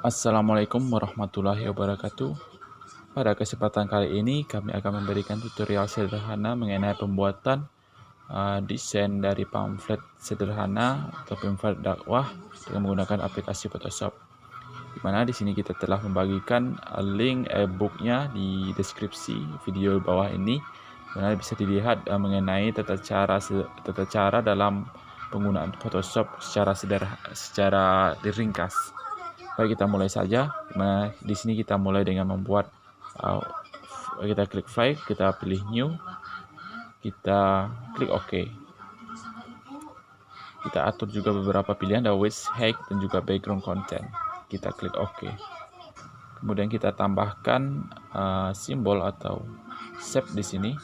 Assalamualaikum warahmatullahi wabarakatuh. Pada kesempatan kali ini kami akan memberikan tutorial sederhana mengenai pembuatan desain dari pamflet sederhana atau pamflet dakwah dengan menggunakan aplikasi Photoshop. Di mana di sini kita telah membagikan link e-booknya di deskripsi video bawah ini, mana bisa dilihat mengenai tata cara dalam penggunaan Photoshop secara diringkas. Baik, kita mulai saja. Nah, di sini kita mulai dengan membuat kita klik file, kita pilih new, kita klik OK. Kita atur juga beberapa pilihan, ada width, height, dan juga background content. Kita klik OK. Kemudian kita tambahkan simbol atau shape di sini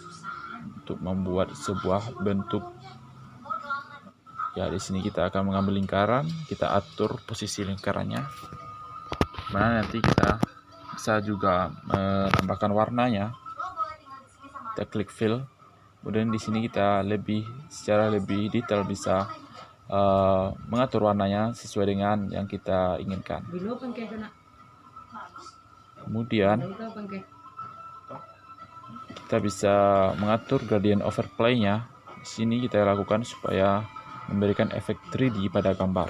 untuk membuat sebuah bentuk. Ya, di sini kita akan mengambil lingkaran, kita atur posisi lingkarannya. Mana nanti kita bisa juga menambahkan warnanya. Kita klik fill. Kemudian di sini kita secara lebih detail bisa mengatur warnanya sesuai dengan yang kita inginkan. Kemudian kita bisa mengatur gradient overlay-nya. Di sini kita lakukan supaya memberikan efek 3D pada gambar.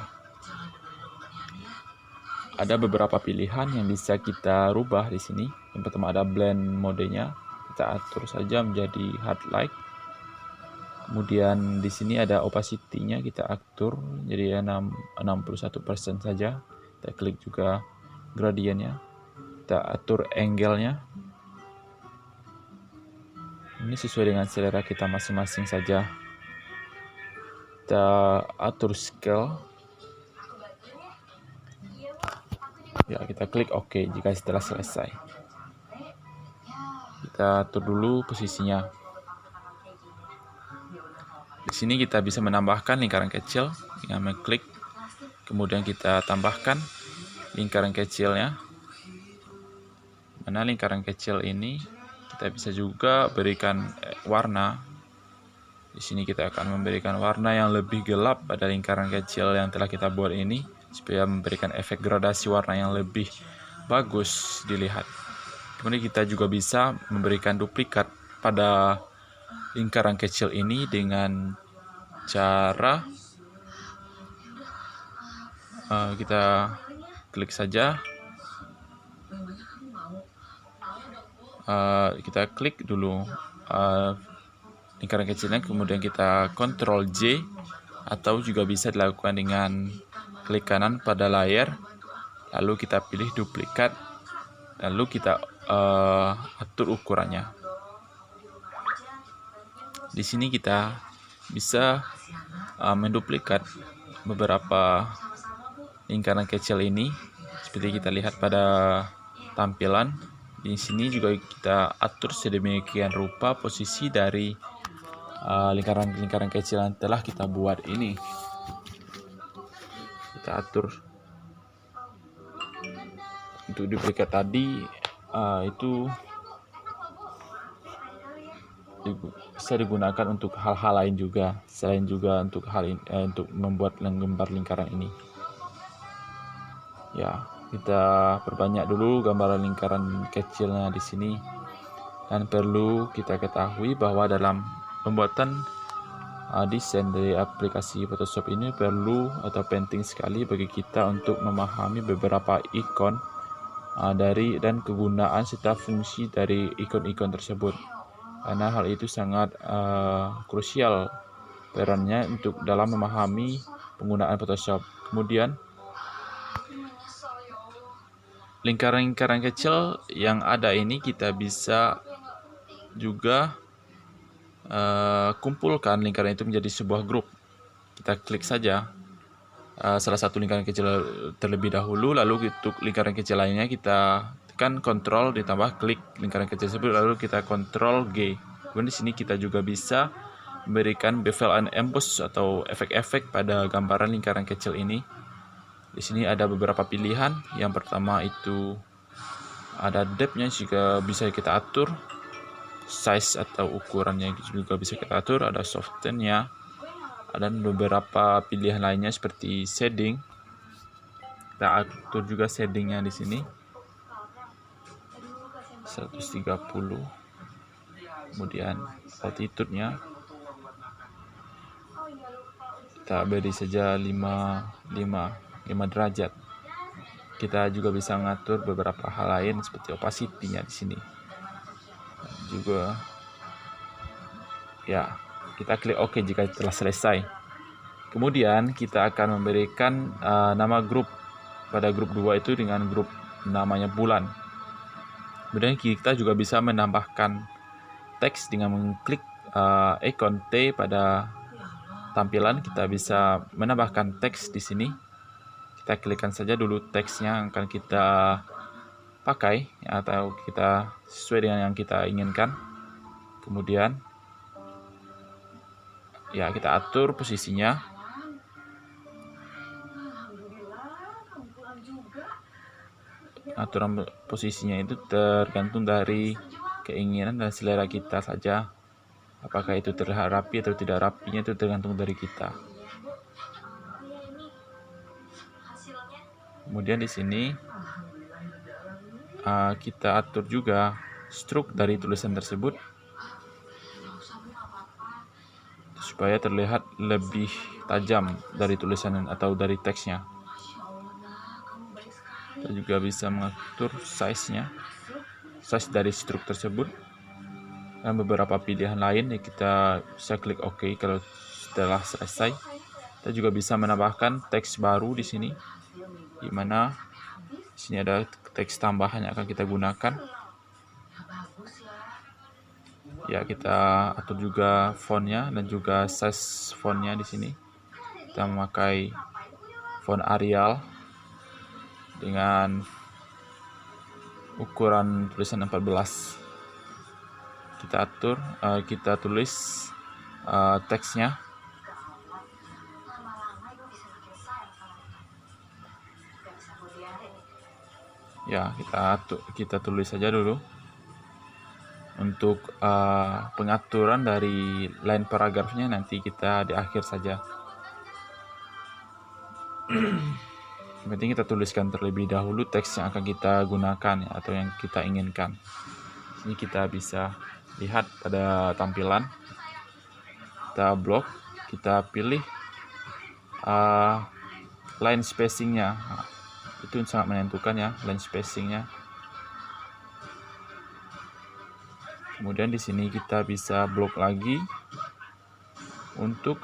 Ada beberapa pilihan yang bisa kita rubah di sini. Yang pertama ada blend modenya, kita atur saja menjadi hard light. Kemudian di sini ada opacity-nya, kita atur jadi 61% saja. Kita klik juga gradiennya, kita atur angle-nya. Ini sesuai dengan selera kita masing-masing saja. Kita atur scale. Ya, kita klik OK jika setelah selesai. Kita atur dulu posisinya. Di sini kita bisa menambahkan lingkaran kecil dengan mengklik, kemudian kita tambahkan lingkaran kecilnya. Mana lingkaran kecil ini kita bisa juga berikan warna. Di sini kita akan memberikan warna yang lebih gelap pada lingkaran kecil yang telah kita buat ini, supaya memberikan efek gradasi warna yang lebih bagus dilihat. Kemudian kita juga bisa memberikan duplikat pada lingkaran kecil ini dengan cara kita klik saja, kita klik dulu lingkaran kecilnya, kemudian kita Ctrl J, atau juga bisa dilakukan dengan klik kanan pada layar, lalu kita pilih duplikat, lalu kita atur ukurannya. Di sini kita bisa menduplikat beberapa lingkaran kecil ini, seperti kita lihat pada tampilan. Di sini juga kita atur sedemikian rupa posisi dari lingkaran-lingkaran kecil yang telah kita buat ini. Kita atur untuk duplikat tadi, itu bisa digunakan untuk hal-hal lain juga, selain juga untuk untuk membuat gambar lingkaran ini. Ya, kita perbanyak dulu gambaran lingkaran kecilnya di sini. Dan perlu kita ketahui bahwa dalam pembuatan desain dari aplikasi Photoshop ini perlu atau penting sekali bagi kita untuk memahami beberapa ikon dan kegunaan serta fungsi dari ikon-ikon tersebut, karena hal itu sangat krusial perannya untuk dalam memahami penggunaan Photoshop. Kemudian lingkaran-lingkaran kecil yang ada ini kita bisa juga kumpulkan lingkaran itu menjadi sebuah grup. Kita klik saja salah satu lingkaran kecil terlebih dahulu, lalu untuk lingkaran kecil lainnya kita tekan Ctrl ditambah klik lingkaran kecil tersebut, lalu kita Ctrl G. Kemudian di sini kita juga bisa memberikan bevel and emboss atau efek-efek pada gambaran lingkaran kecil ini. Di sini ada beberapa pilihan. Yang pertama itu ada depth-nya juga bisa kita atur, size atau ukurannya juga bisa kita atur, ada soften-nya, dan beberapa pilihan lainnya seperti shading. kita atur juga shadingnya di sini 130. Kemudian altitude-nya kita beri saja 5 derajat. Kita juga bisa mengatur beberapa hal lain seperti opacity-nya di sini. Dan juga ya, kita klik OK jika telah selesai. Kemudian kita akan memberikan nama grup. Pada grup 2 itu dengan grup namanya bulan. Kemudian kita juga bisa menambahkan teks dengan mengklik ikon T pada tampilan. Kita bisa menambahkan teks di sini. Kita klikkan saja dulu teksnya yang akan kita pakai atau kita sesuai dengan yang kita inginkan. Kemudian ya, kita atur posisinya. Aturan posisinya itu tergantung dari keinginan dan selera kita saja. Apakah itu terlihat rapi atau tidak rapinya itu tergantung dari kita. Kemudian di sini kita atur juga stroke dari tulisan tersebut supaya terlihat lebih tajam dari tulisan atau dari teksnya. Kita juga bisa mengatur size dari stroke tersebut, dan beberapa pilihan lain yang kita bisa klik OK kalau setelah selesai. Kita juga bisa menambahkan teks baru di sini, di mana di sini ada teks tambahan yang akan kita gunakan. Ya, kita atur juga fontnya dan juga size fontnya di sini. Kita memakai font Arial dengan ukuran tulisan 14. Kita atur, kita tulis teksnya. Ya, kita tulis saja dulu. Untuk pengaturan dari line paragrafnya nanti kita di akhir saja. Yang penting kita tuliskan terlebih dahulu teks yang akan kita gunakan atau yang kita inginkan. Ini kita bisa lihat pada tampilan. Kita blok, kita pilih line spacingnya. Itu sangat menentukan ya, line spacingnya. Kemudian di sini kita bisa blok lagi untuk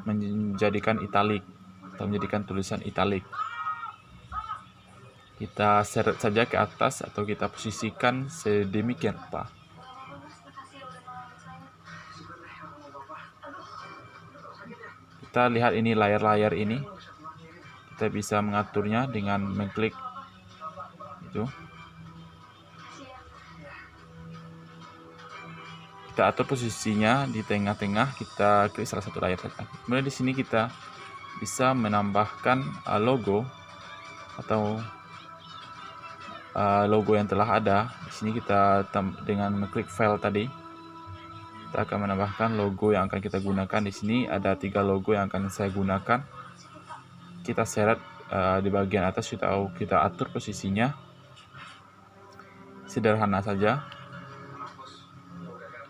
menjadikan italic atau menjadikan tulisan italic. Kita seret saja ke atas atau kita posisikan sedemikian rupa. Kita lihat ini layar-layar ini. Kita bisa mengaturnya dengan mengklik itu. Kita atur posisinya di tengah-tengah, kita klik salah satu layar saja. Kemudian di sini kita bisa menambahkan logo atau logo yang telah ada. Di sini kita dengan mengklik file tadi, kita akan menambahkan logo yang akan kita gunakan. Di sini ada 3 logo yang akan saya gunakan. Kita seret di bagian atas, kita atur posisinya. Sederhana saja.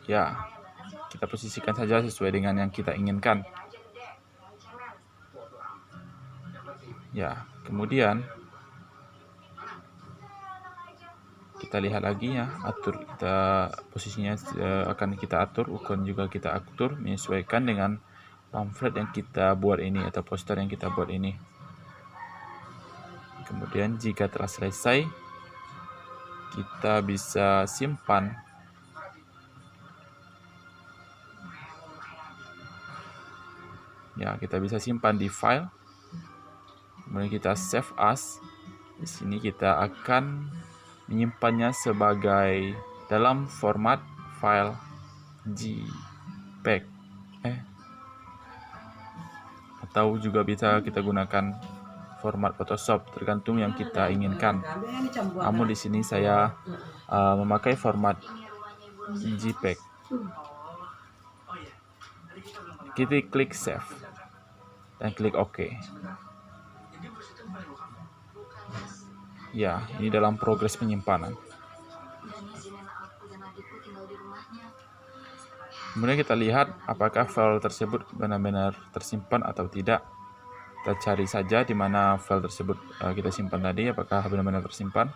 Ya, kita posisikan saja sesuai dengan yang kita inginkan. Ya, kemudian kita lihat lagi ya, kita posisinya akan kita atur, ukuran juga kita atur menyesuaikan dengan pamflet yang kita buat ini atau poster yang kita buat ini. Kemudian jika telah selesai, kita bisa simpan. Ya, kita bisa simpan di file. Kemudian kita save as. Di sini kita akan menyimpannya sebagai dalam format file JPEG. Atau juga bisa kita gunakan format Photoshop, tergantung yang kita inginkan. Namun di sini saya memakai format JPEG. Kita klik save dan klik OK. Ya, ini dalam progres penyimpanan. Kemudian kita lihat apakah file tersebut benar-benar tersimpan atau tidak. Kita cari saja di mana file tersebut kita simpan tadi, apakah benar-benar tersimpan.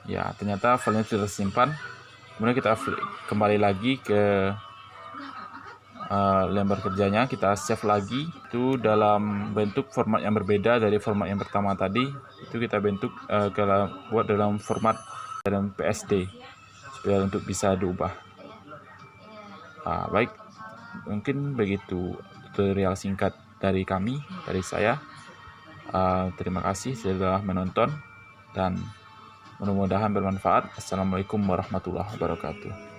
Ya, ternyata filenya sudah tersimpan. Kemudian kita kembali lagi ke lembar kerjanya, kita save lagi itu dalam bentuk format yang berbeda dari format yang pertama tadi. Itu kita buat dalam format dalam PSD supaya untuk bisa diubah. Baik, mungkin begitu tutorial singkat dari saya. Terima kasih sudah menonton dan mudah-mudahan bermanfaat. Assalamualaikum warahmatullahi wabarakatuh.